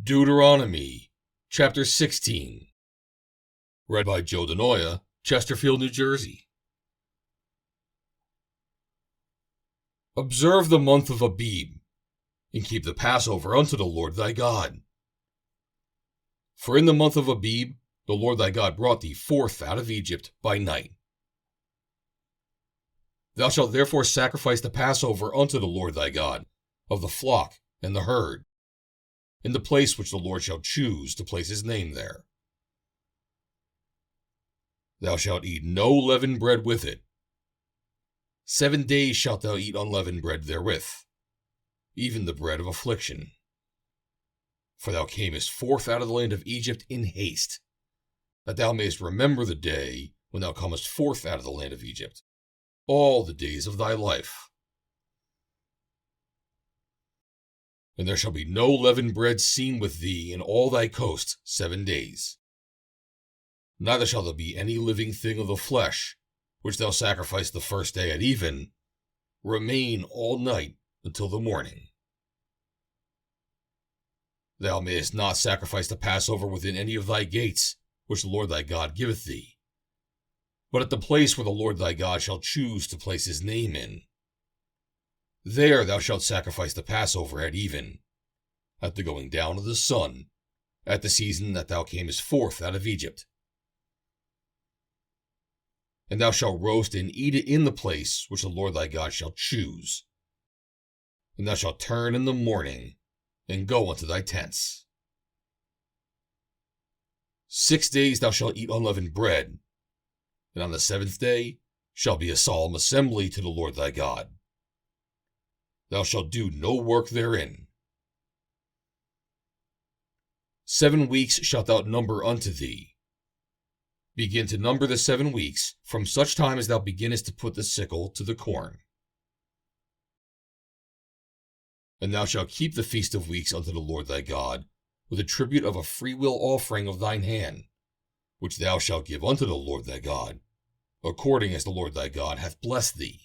Deuteronomy, chapter 16. Read by Joe DeNoia, Chesterfield, New Jersey. Observe the month of Abib, and keep the Passover unto the Lord thy God. For in the month of Abib, the Lord thy God brought thee forth out of Egypt by night. Thou shalt therefore sacrifice the Passover unto the Lord thy God, of the flock and the herd, in the place which the Lord shall choose to place his name there. Thou shalt eat no leavened bread with it. 7 days shalt thou eat unleavened bread therewith, even the bread of affliction. For thou camest forth out of the land of Egypt in haste, that thou mayest remember the day when thou comest forth out of the land of Egypt, all the days of thy life. And there shall be no leavened bread seen with thee in all thy coast 7 days. Neither shall there be any living thing of the flesh, which thou sacrifice the first day at even, remain all night until the morning. Thou mayest not sacrifice the Passover within any of thy gates, which the Lord thy God giveth thee, but at the place where the Lord thy God shall choose to place his name in. There thou shalt sacrifice the Passover at even, at the going down of the sun, at the season that thou camest forth out of Egypt. And thou shalt roast and eat it in the place which the Lord thy God shall choose. And thou shalt turn in the morning, and go unto thy tents. 6 days thou shalt eat unleavened bread, and on the 7th day shall be a solemn assembly to the Lord thy God. Thou shalt do no work therein. 7 weeks shalt thou number unto thee. Begin to number the 7 weeks from such time as thou beginnest to put the sickle to the corn. And thou shalt keep the feast of weeks unto the Lord thy God, with a tribute of a freewill offering of thine hand, which thou shalt give unto the Lord thy God, according as the Lord thy God hath blessed thee.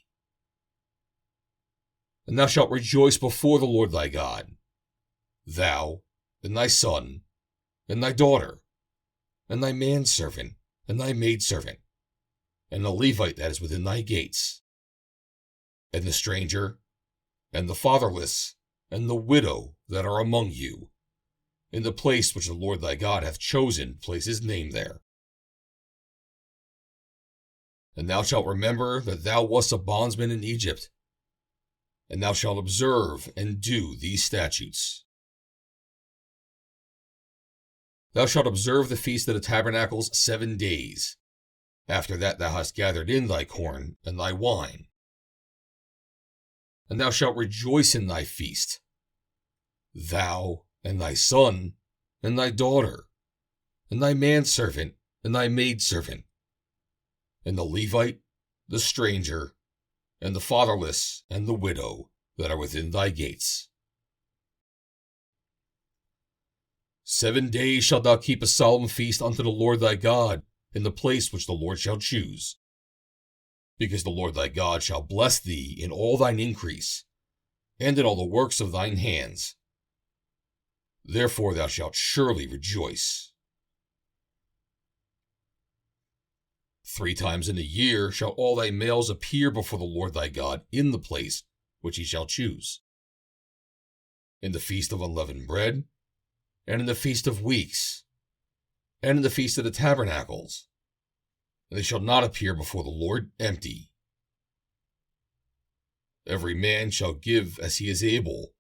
And thou shalt rejoice before the Lord thy God, thou, and thy son, and thy daughter, and thy manservant, and thy maidservant, and the Levite that is within thy gates, and the stranger, and the fatherless, and the widow that are among you, in the place which the Lord thy God hath chosen to place his name there. And thou shalt remember that thou wast a bondsman in Egypt, and thou shalt observe and do these statutes. Thou shalt observe the feast of the tabernacles 7 days. After that thou hast gathered in thy corn and thy wine. And thou shalt rejoice in thy feast, thou, and thy son, and thy daughter, and thy manservant, and thy maidservant, and the Levite, the stranger, and the fatherless, and the widow that are within thy gates. 7 days shalt thou keep a solemn feast unto the Lord thy God, in the place which the Lord shall choose. Because the Lord thy God shall bless thee in all thine increase, and in all the works of thine hands. Therefore thou shalt surely rejoice. 3 times in a year shall all thy males appear before the Lord thy God in the place which he shall choose. In the feast of unleavened bread, and in the feast of weeks, and in the feast of the tabernacles, and they shall not appear before the Lord empty. Every man shall give as he is able,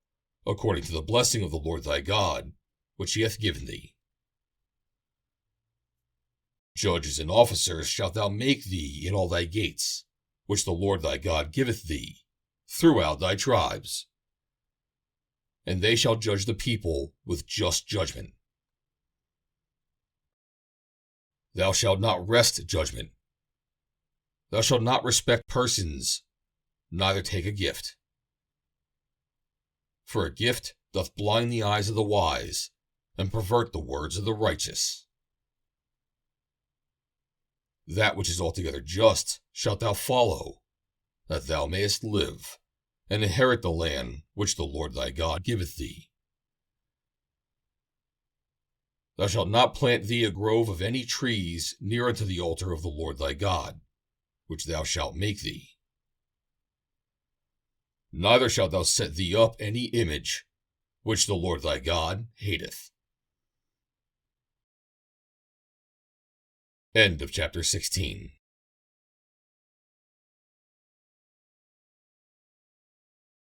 according to the blessing of the Lord thy God, which he hath given thee. Judges and officers shalt thou make thee in all thy gates, which the Lord thy God giveth thee, throughout thy tribes. And they shall judge the people with just judgment. Thou shalt not wrest judgment. Thou shalt not respect persons, neither take a gift. For a gift doth blind the eyes of the wise, and pervert the words of the righteous. That which is altogether just shalt thou follow, that thou mayest live, and inherit the land which the Lord thy God giveth thee. Thou shalt not plant thee a grove of any trees near unto the altar of the Lord thy God, which thou shalt make thee. Neither shalt thou set thee up any image, which the Lord thy God hateth. End of chapter 16.